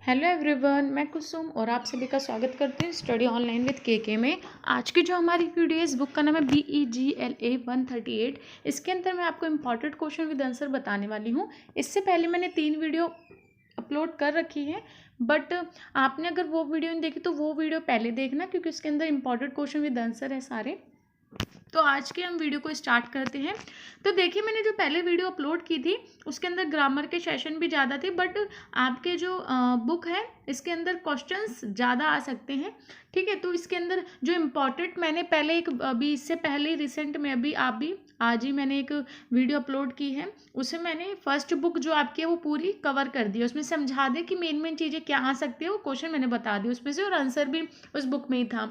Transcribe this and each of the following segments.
Hello everyone, मैं कुसुम और आप सभी का स्वागत करती हूँ स्टडी ऑनलाइन विद के में। आज की जो हमारी वीडियो है इस बुक का नाम है BEGLA 138। इसके अंदर मैं आपको इम्पॉर्टेंट क्वेश्चन विद आंसर बताने वाली हूँ। इससे पहले मैंने 3 वीडियो अपलोड कर रखी है, बट आपने अगर वो वीडियो नहीं देखी तो वो वीडियो पहले देखना, क्योंकि उसके अंदर इम्पॉर्टेंट क्वेश्चन विद आंसर है सारे। तो आज के हम वीडियो को स्टार्ट करते हैं। तो देखिए, मैंने जो पहले वीडियो अपलोड की थी उसके अंदर ग्रामर के सेशन भी ज़्यादा थे, बट आपके जो बुक है इसके अंदर क्वेश्चंस ज़्यादा आ सकते हैं। ठीक है, तो इसके अंदर जो इम्पोर्टेंट मैंने पहले एक अभी इससे पहले रिसेंट में अभी आप भी आज ही मैंने एक वीडियो अपलोड की है, उसमें मैंने फर्स्ट बुक जो आपकी है वो पूरी कवर कर दी है। उसमें समझा दे कि मेन मेन चीज़ें क्या आ सकती है, वो क्वेश्चन मैंने बता दी उसमें से, और आंसर भी उस बुक में ही था।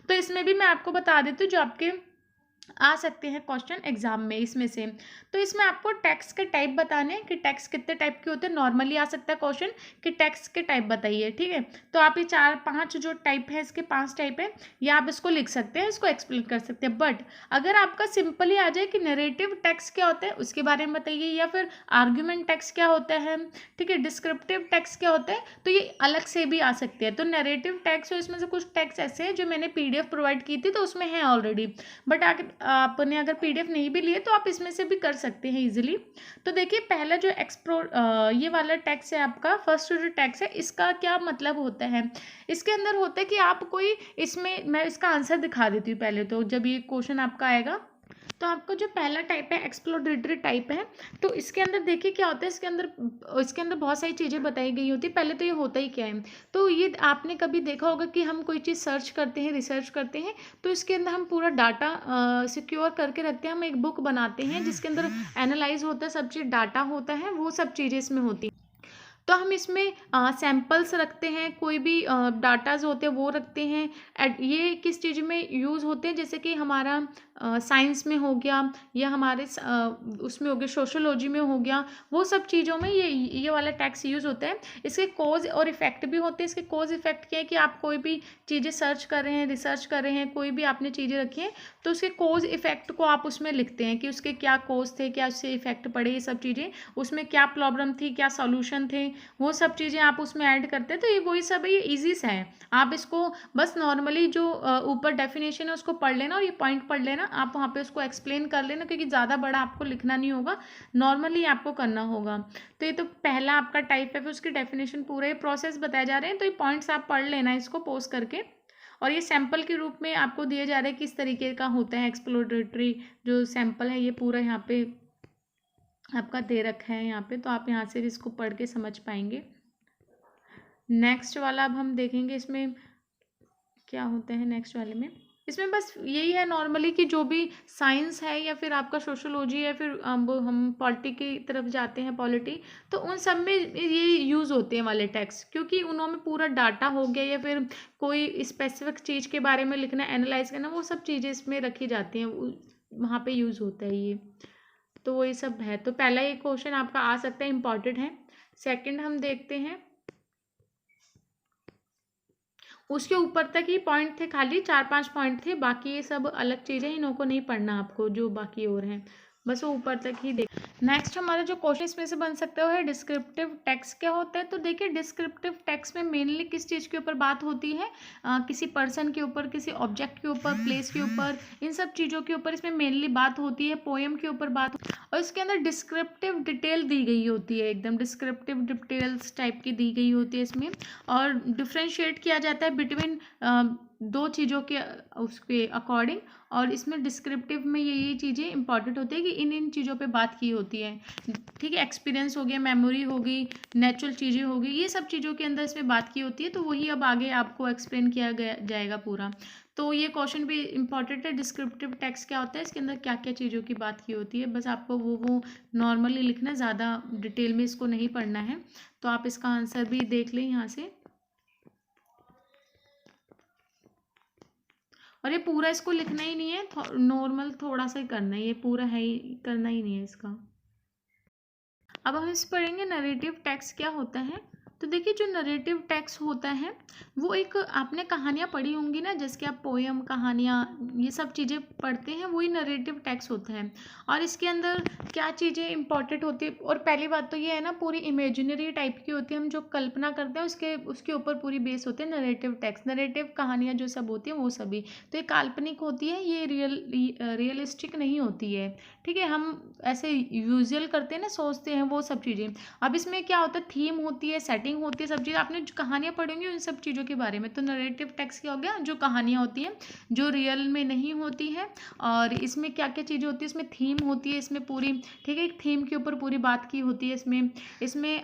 तो इसमें भी मैं आपको बता देती हूँ जो आपके आ सकते हैं क्वेश्चन एग्जाम में इसमें से। तो इसमें आपको टैक्स के टाइप बताने हैं कि टैक्स कितने टाइप के होते हैं। नॉर्मली आ सकता है क्वेश्चन कि टैक्स के टाइप बताइए। ठीक है, तो आप ये 4-5 जो टाइप है, इसके 5 टाइप है, या आप इसको लिख सकते हैं, इसको एक्सप्लेन कर सकते हैं। बट अगर आपका सिंपली आ जाए कि नरेटिव टैक्स क्या होता है उसके बारे में बताइए, या फिर आर्ग्यूमेंट टैक्स क्या होता है, ठीक है, डिस्क्रिप्टिव टैक्स क्या होता है, तो ये अलग से भी आ सकते हैं। तो नरेटिव टैक्स और इसमें से कुछ टैक्स ऐसे हैं जो मैंने PDF प्रोवाइड की थी तो उसमें है ऑलरेडी, बट आपने अगर PDF नहीं भी लिए तो आप इसमें से भी कर सकते हैं इजीली। तो देखिए, पहला जो ये वाला टैक्स है आपका, फर्स्ट जो टैक्स है, इसका क्या मतलब होता है। इसके अंदर होता है कि आप कोई, इसमें मैं इसका आंसर दिखा देती हूँ पहले। तो जब ये क्वेश्चन आपका आएगा तो आपको जो पहला टाइप है एक्सप्लोरेटरी टाइप है, तो इसके अंदर देखिए क्या होता है। इसके अंदर बहुत सारी चीज़ें बताई गई होती है। पहले तो ये होता ही क्या है, तो ये आपने कभी देखा होगा कि हम कोई चीज़ सर्च करते हैं, रिसर्च करते हैं, तो इसके अंदर हम पूरा डाटा सिक्योर करके रखते हैं। हम एक बुक बनाते हैं जिसके अंदर एनालाइज होता है, सब चीज़ डाटा होता है, वो सब चीज़ें इसमें होती हैं। तो हम इसमें सैम्पल्स रखते हैं, कोई भी डाटाज होते हैं वो रखते हैं। ये किस चीज़ में यूज़ होते हैं, जैसे कि हमारा साइंस में हो गया, या हमारे उसमें हो गया, सोशोलॉजी में हो गया, वो सब चीज़ों में ये वाला टैक्स यूज़ होता है। इसके कॉज और इफेक्ट भी होते हैं। इसके कॉज इफेक्ट क्या है कि आप कोई भी चीज़ें सर्च कर रहे हैं, रिसर्च कर रहे हैं, कोई भी आपने चीज़ें रखी हैं, तो उसके कॉज इफेक्ट को आप उसमें लिखते हैं कि उसके क्या कॉज थे, क्या उससे इफेक्ट पड़े, ये सब चीज़ें, उसमें क्या प्रॉब्लम थी, क्या सॉल्यूशन थे, वो सब चीज़ें आप उसमें ऐड करते हैं। तो ये वही सब है, ये ईजी सा है। आप इसको बस नॉर्मली जो ऊपर डेफिनेशन है उसको पढ़ लेना और ये पॉइंट पढ़ लेना, आप वहाँ पे उसको एक्सप्लेन कर लेना, क्योंकि ज़्यादा बड़ा आपको लिखना नहीं होगा, नॉर्मली आपको करना होगा। तो ये तो पहला आपका टाइप है, फिर उसकी डेफिनेशन पूरा ये प्रोसेस बताए जा रहे हैं, तो ये पॉइंट्स आप पढ़ लेना इसको पोस्ट करके। और ये सैंपल के रूप में आपको दिए जा रहे हैं किस तरीके का होता है एक्सप्लोरेटरी जो सैंपल है, ये पूरा यहाँ पे आपका दे रखा है यहाँ पे, तो आप यहाँ से भी इसको पढ़ के समझ पाएंगे। नेक्स्ट वाला अब हम देखेंगे इसमें क्या होता है। नेक्स्ट वाले में इसमें बस यही है नॉर्मली कि जो भी साइंस है या फिर आपका सोशोलॉजी है, फिर हम पॉलिटी की तरफ जाते हैं, पॉलिटी, तो उन सब में ये यूज़ होते हैं वाले टैक्स, क्योंकि उनमें पूरा डाटा हो गया या फिर कोई स्पेसिफिक चीज़ के बारे में लिखना, एनालाइज करना, वो सब चीज़ें इसमें रखी जाती हैं, वहाँ पे यूज़ होता है ये। तो वही सब है। तो पहला ये क्वेश्चन आपका आ सकता है, इम्पॉर्टेंट है। सेकंड हम देखते हैं, उसके ऊपर तक ही पॉइंट थे, खाली 4-5 पॉइंट थे, बाकी ये सब अलग चीज़ें, इन्हों को नहीं पढ़ना आपको, जो बाकी और हैं बस वो ऊपर तक ही देख। नेक्स्ट हमारा जो क्वेश्चन इसमें से बन सकता है वो है डिस्क्रिप्टिव टैक्स क्या होता है। तो देखिए, डिस्क्रिप्टिव टैक्स में मेनली किस चीज़ के ऊपर बात होती है, किसी पर्सन के ऊपर, किसी ऑब्जेक्ट के ऊपर, प्लेस के ऊपर, इन सब चीज़ों के ऊपर इसमें मेनली बात होती है। पोएम के ऊपर बात, और इसके अंदर डिस्क्रिप्टिव डिटेल दी गई होती है, एकदम डिस्क्रिप्टिव डिटेल्स टाइप की दी गई होती है इसमें। और डिफ्रेंशिएट किया जाता है बिटवीन दो चीज़ों के उसके अकॉर्डिंग, और इसमें डिस्क्रिप्टिव में ये चीज़ें इंपॉर्टेंट होती है कि इन इन चीज़ों पे बात की होती है। ठीक है, एक्सपीरियंस हो गया, मेमोरी होगी, नेचुरल चीज़ें होगी, ये सब चीज़ों के अंदर इसमें बात की होती है। तो वही अब आगे आपको एक्सप्लेन किया गया जाएगा पूरा। तो ये क्वेश्चन भी इंपॉर्टेंट है, डिस्क्रिप्टिव टैक्स क्या होता है, इसके अंदर क्या क्या चीज़ों की बात की होती है, बस आपको वो नॉर्मली लिखना, ज़्यादा डिटेल में इसको नहीं पढ़ना है। तो आप इसका आंसर भी देख लें यहाँ से, और ये पूरा इसको लिखना ही नहीं है, नॉर्मल थोड़ा सा ही करना है, ये पूरा है ही करना ही नहीं है इसका। अब हम इस पढ़ेंगे नरेटिव टैक्स क्या होता है। तो देखिए जो नरेटिव टेक्स्ट होता है वो एक, आपने कहानियाँ पढ़ी होंगी ना, जैसे कि आप पोएम, कहानियाँ, ये सब चीज़ें पढ़ते हैं, वही नरेटिव टेक्स्ट होता है। और इसके अंदर क्या चीज़ें इंपॉर्टेंट होती है, और पहली बात तो ये है ना, पूरी इमेजिनरी टाइप की होती है, हम जो कल्पना करते हैं उसके उसके ऊपर पूरी बेस होते हैं नरेटिव टेक्स्ट। नरेटिव कहानियाँ जो सब होती हैं वो सभी तो ये काल्पनिक होती है, ये रियलिस्टिक नहीं होती है। ठीक है, हम ऐसे यूजुअल करते हैं ना, सोचते हैं वो सब चीज़ें। अब इसमें क्या होता है, थीम होती है, सेटिंग होती है, सब चीज़ आपने जो कहानियाँ पढ़ी होंगी उन सब चीज़ों के बारे में। तो नरेटिव टेक्स्ट क्या हो गया, जो कहानियाँ होती हैं जो रियल में नहीं होती है। और इसमें क्या क्या चीज़ें होती है, इसमें थीम होती है, इसमें पूरी, ठीक है, एक थीम के ऊपर पूरी बात की होती है। इसमें इसमें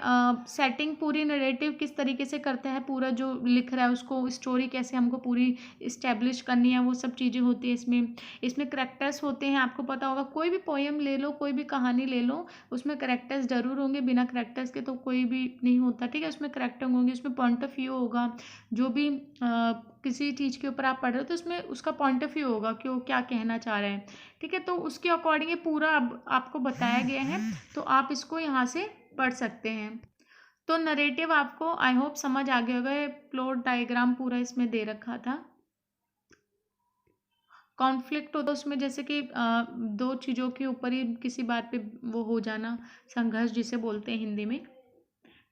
सेटिंग पूरी, नरेटिव किस तरीके से करता है, पूरा जो लिख रहा है उसको स्टोरी कैसे हमको पूरी इस्टेब्लिश करनी है, वो सब चीज़ें होती है इसमें। इसमें करेक्टर्स होते हैं, आपको पता होगा, कोई भी पोएम ले लो, कोई भी कहानी ले लो, उसमें करेक्टर्स जरूर होंगे, बिना करेक्टर्स के तो कोई भी नहीं होता। ठीक है, उसमें करेक्टर होंगे, उसमें पॉइंट ऑफ व्यू होगा, जो भी किसी चीज़ के ऊपर आप पढ़ रहे हो तो उसमें उसका पॉइंट ऑफ व्यू होगा कि वो क्या कहना चाह रहे हैं। ठीक है, तो उसके अकॉर्डिंग ये पूरा अब आपको बताया गया है, तो आप इसको यहाँ से पढ़ सकते हैं। तो नरेटिव आपको आई होप समझ आ गया होगा, प्लॉट डायग्राम पूरा इसमें दे रखा था। कॉन्फ्लिक्ट होता है उसमें, जैसे कि दो चीज़ों के ऊपर ही किसी बात पे वो हो जाना, संघर्ष जिसे बोलते हैं हिंदी में।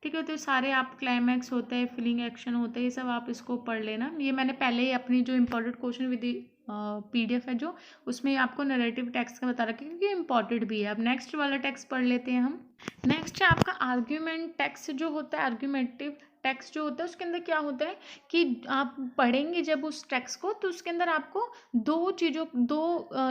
ठीक है, तो सारे आप, क्लाइमैक्स होता है, फीलिंग एक्शन होता है, ये सब आप इसको पढ़ लेना। ये मैंने पहले ही अपनी जो इम्पोर्टेंट क्वेश्चन विद PDF है जो, उसमें आपको नरेटिव टेक्स्ट का बता रखा है क्योंकि इम्पॉर्टेंट भी है। अब नेक्स्ट वाला टेक्स्ट पढ़ लेते हैं हम। नेक्स्ट है आपका आर्ग्यूमेंट टेक्स्ट जो होता है, आर्ग्यूमेंटिव टेक्स्ट जो होता है, उसके अंदर क्या होता है कि आप पढ़ेंगे जब उस टेक्स्ट को, तो उसके अंदर आपको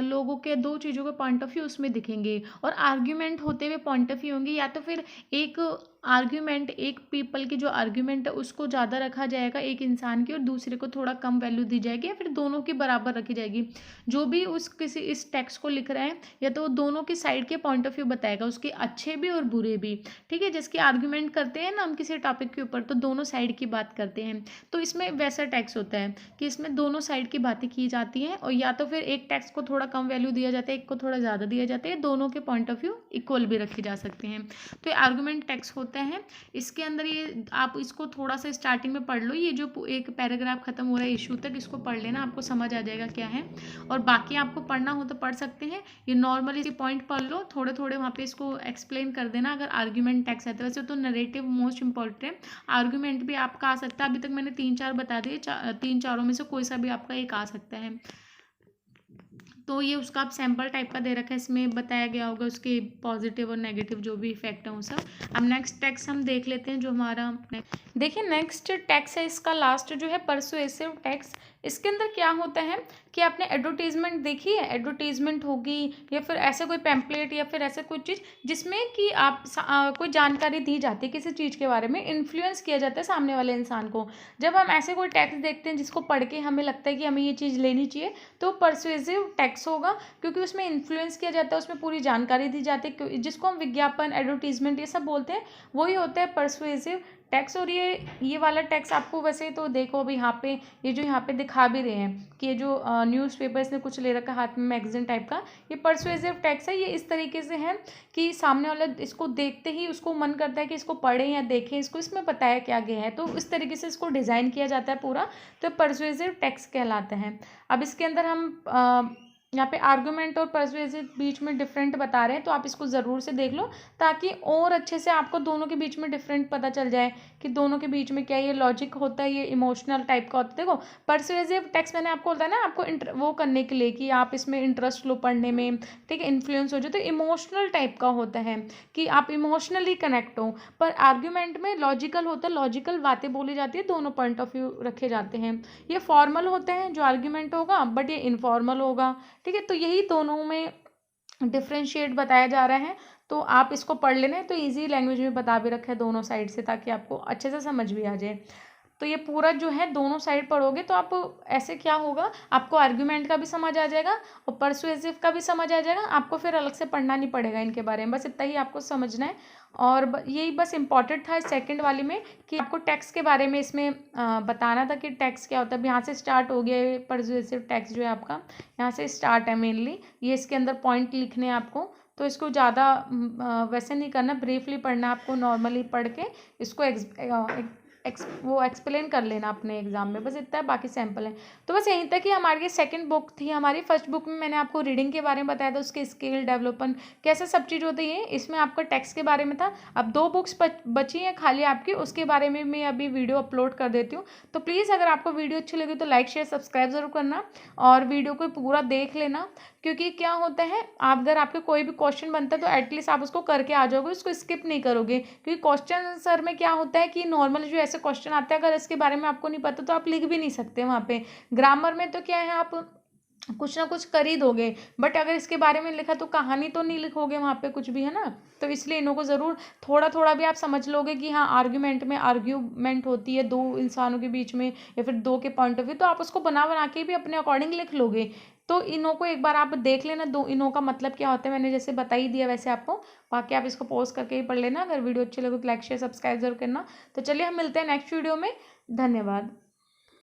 लोगों के, दो चीज़ों के पॉइंट ऑफ व्यू उसमें दिखेंगे, और आर्ग्यूमेंट होते हुए पॉइंट ऑफ व्यू होंगे, या तो फिर एक आर्ग्यूमेंट, एक पीपल की जो आर्ग्यूमेंट है उसको ज़्यादा रखा जाएगा एक इंसान की, और दूसरे को थोड़ा कम वैल्यू दी जाएगी, या फिर दोनों की बराबर रखी जाएगी। जो भी उस किसी इस टेक्स्ट को लिख रहा है, या तो दोनों की साइड के पॉइंट ऑफ व्यू बताएगा, उसके अच्छे भी और बुरे भी। ठीक है, जिसकी आर्ग्यूमेंट करते हैं ना हम किसी टॉपिक के ऊपर, तो दोनों साइड की बात करते हैं। तो इसमें वैसा टेक्स्ट होता है कि इसमें दोनों साइड की बातें की जाती हैं, और या तो फिर एक टेक्स्ट को थोड़ा कम वैल्यू दिया जाता है, एक को थोड़ा ज़्यादा दिया जाता है, दोनों के पॉइंट ऑफ व्यू इक्वल भी रखे जा सकते हैं। तो ये आर्गूमेंट टेक्स्ट होता है। इसके अंदर ये आप इसको थोड़ा सा स्टार्टिंग में पढ़ लो, ये जो एक पैराग्राफ खत्म हो रहा है इशू तक, इसको पढ़ लेना, आपको समझ आ जाएगा क्या है। और बाकी आपको पढ़ना हो तो पढ़ सकते हैं, ये नॉर्मली पॉइंट पढ़ लो, थोड़े थोड़े वहाँ पे इसको एक्सप्लेन कर देना अगर आर्ग्यूमेंट टेक्स्ट है तो। वैसे तो नरेटिव मोस्ट इंपॉर्टेंट है, आर्ग्यूमेंट भी आपका आ सकता है। अभी तक मैंने 3-4 बता दिए, 3-4 में से कोई सा भी आपका एक आ सकता है। तो ये उसका आप सैम्पल टाइप का दे रखा है, इसमें बताया गया होगा उसके पॉजिटिव और नेगेटिव जो भी इफेक्ट है वो सब। अब नेक्स्ट टेक्स्ट हम देख लेते हैं जो हमारा, देखिए नेक्स्ट टेक्स्ट है इसका लास्ट जो है, परसुएसिव टेक्स्ट। इसके अंदर क्या होता है कि आपने एडवर्टीजमेंट देखी है, एडवर्टीजमेंट होगी या फिर ऐसे कोई पैम्पलेट या फिर ऐसे कोई चीज़ जिसमें कि आप कोई जानकारी दी जाती है किसी चीज़ के बारे में, इन्फ्लुएंस किया जाता है सामने वाले इंसान को। जब हम ऐसे कोई टेक्स्ट देखते हैं जिसको पढ़ के हमें लगता है कि हमें ये चीज़ लेनी चाहिए, तो परसुएसिव टेक्स्ट होगा, क्योंकि उसमें इन्फ्लुएंस किया जाता है, उसमें पूरी जानकारी दी जाती है, जिसको हम विज्ञापन, एडवर्टीजमेंट ये सब बोलते हैं, वही होता है परसुएसिव टैक्स। और ये वाला टैक्स आपको वैसे तो देखो अभी यहाँ पे, ये जो यहाँ पे दिखा भी रहे हैं कि ये जो न्यूज़पेपर इसने कुछ ले रखा हाथ में मैगजीन टाइप का, ये परसुएसिव टैक्स है। ये इस तरीके से है कि सामने वाला इसको देखते ही उसको मन करता है कि इसको पढ़ें या देखें, इसको इसमें बताया क्या गया है, तो इस तरीके से इसको डिज़ाइन किया जाता है पूरा, तो परसुएसिव टैक्स कहलाता है। अब इसके अंदर हम यहाँ पे आर्गुमेंट और परसुएसिव बीच में डिफरेंट बता रहे हैं, तो आप इसको ज़रूर से देख लो ताकि और अच्छे से आपको दोनों के बीच में डिफरेंट पता चल जाए कि दोनों के बीच में क्या, ये लॉजिक होता है, ये इमोशनल टाइप का होता है। देखो परसुएसिव टेक्स्ट मैंने आपको बोलता है ना, आपको वो करने के लिए कि आप इसमें इंटरेस्ट लो पढ़ने में, ठीक है, इन्फ्लुएंस हो जाए, तो इमोशनल टाइप का होता है कि आप इमोशनली कनेक्ट हो। पर आर्ग्यूमेंट में लॉजिकल होता है, लॉजिकल बातें बोली जाती है, दोनों पॉइंट ऑफ व्यू रखे जाते हैं। ये फॉर्मल होते हैं जो आर्ग्यूमेंट होगा, बट ये इनफॉर्मल होगा। ठीक है, तो यही दोनों में डिफ्रेंशिएट बताया जा रहा है, तो आप इसको पढ़ लेना। तो इजी लैंग्वेज में बता भी रखा है दोनों साइड से, ताकि आपको अच्छे से समझ भी आ जाए। तो ये पूरा जो है दोनों साइड पढ़ोगे तो आप ऐसे क्या होगा, आपको आर्ग्यूमेंट का भी समझ आ जाएगा और परसुएसिव का भी समझ आ जाएगा, आपको फिर अलग से पढ़ना नहीं पड़ेगा इनके बारे में, बस इतना ही आपको समझना है। और यही बस इम्पॉर्टेंट था इस सेकंड वाली में कि आपको टैक्स के बारे में इसमें बताना था कि टैक्स क्या होता है। अब यहाँ से स्टार्ट हो गया परसुएसिव टैक्स जो है आपका, यहाँ से स्टार्ट है मेनली, ये इसके अंदर पॉइंट लिखने हैं आपको। तो इसको ज़्यादा वैसे नहीं करना, ब्रीफली पढ़ना, आपको नॉर्मली पढ़ के इसको वो एक्सप्लेन कर लेना अपने एग्जाम में, बस इतना है, बाकी सैम्पल है। तो बस यहीं तक ही हमारी ये सेकंड बुक थी। हमारी फर्स्ट बुक में मैंने आपको रीडिंग के बारे में बताया था, उसके स्किल डेवलपमेंट कैसे सब चीज़ होती है, इसमें आपका टेक्स्ट के बारे में था। अब 2 बुक्स बची हैं खाली आपकी, उसके बारे में मैं अभी वीडियो अपलोड कर देती हूँ। तो प्लीज़ अगर आपको वीडियो अच्छी लगी तो लाइक शेयर सब्सक्राइब ज़रूर करना और वीडियो को पूरा देख लेना, क्योंकि क्या होता है, आप अगर आपके कोई भी क्वेश्चन बनता है तो एटलीस्ट आप उसको करके आ जाओगे, उसको स्किप नहीं करोगे। क्योंकि क्वेश्चन आंसर में क्या होता है कि नॉर्मल जो ऐसे क्वेश्चन आते हैं, अगर इसके बारे में आपको नहीं पता तो आप लिख भी नहीं सकते वहाँ पे। ग्रामर में तो क्या है, आप कुछ ना कुछ कर ही दोगे, बट अगर इसके बारे में लिखा तो कहानी तो नहीं लिखोगे वहाँ पे कुछ भी, है ना। तो इसलिए इन्हों को ज़रूर थोड़ा थोड़ा भी आप समझ लोगे कि हाँ आर्ग्यूमेंट में आर्ग्यूमेंट होती है 2 इंसानों के बीच में या फिर 2 के पॉइंट ऑफ व्यू, तो आप उसको बना बना के भी अपने अकॉर्डिंग लिख लोगे। तो इनों को एक बार आप देख लेना, 2 इनों का मतलब क्या होता है, मैंने जैसे बता ही दिया वैसे आपको, बाकी आप इसको पॉज करके ही पढ़ लेना। अगर वीडियो अच्छी लगे तो लाइक शेयर सब्सक्राइब जरूर करना। तो चलिए हम मिलते हैं नेक्स्ट वीडियो में। धन्यवाद।